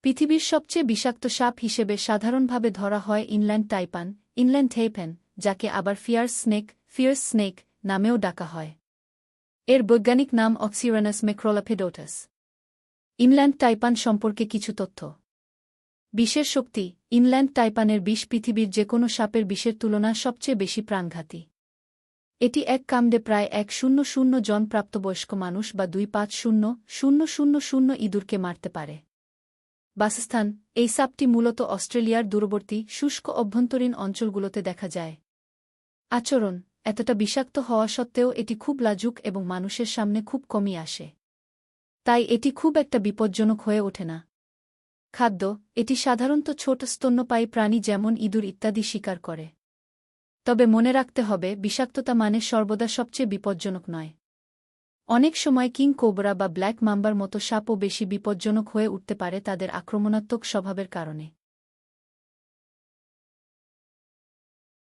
পৃথিবীর সবচেয়ে বিষাক্ত সাপ হিসেবে সাধারণভাবে ধরা হয় ইনল্যান্ড টাইপান, ইনল্যান্ড থেইপেন, যাকে আবার ফিয়ার্স স্নেক নামেও ডাকা হয়। এর বৈজ্ঞানিক নাম অক্সিউরানাস ম্যাক্রোলাপিডোটাস। ইনল্যান্ড টাইপান সম্পর্কে কিছু তথ্য। বিষের শক্তি। ইনল্যান্ড টাইপানের বিষ পৃথিবীর যেকোনো সাপের বিষের তুলনায় সবচেয়ে বেশি প্রাণঘাতী। এটি এক কামড়ে প্রায় 100 জন প্রাপ্তবয়স্ক মানুষ বা 250,000 ইঁদুরকে মারতে পারে। বাসস্থান। এই সাপটি মূলত অস্ট্রেলিয়ার দূরবর্তী শুষ্ক অভ্যন্তরীণ অঞ্চলগুলোতে দেখা যায়। আচরণ। এতটা বিষাক্ত হওয়া সত্ত্বেও এটি খুব লাজুক এবং মানুষের সামনে খুব কমই আসে। তাই এটি খুব একটা বিপজ্জনক হয়ে ওঠে না। খাদ্য। এটি সাধারণত ছোট স্তন্যপায়ী প্রাণী যেমন ইঁদুর ইত্যাদি শিকার করে। তবে মনে রাখতে হবে, বিষাক্ততা মানে সর্বদা সবচেয়ে বিপজ্জনক নয়। অনেক সময় কিং কোবরা বা ব্ল্যাক মাম্বার মতো সাপও বেশি বিপজ্জনক হয়ে উঠতে পারে তাদের আক্রমণাত্মক স্বভাবের কারণে।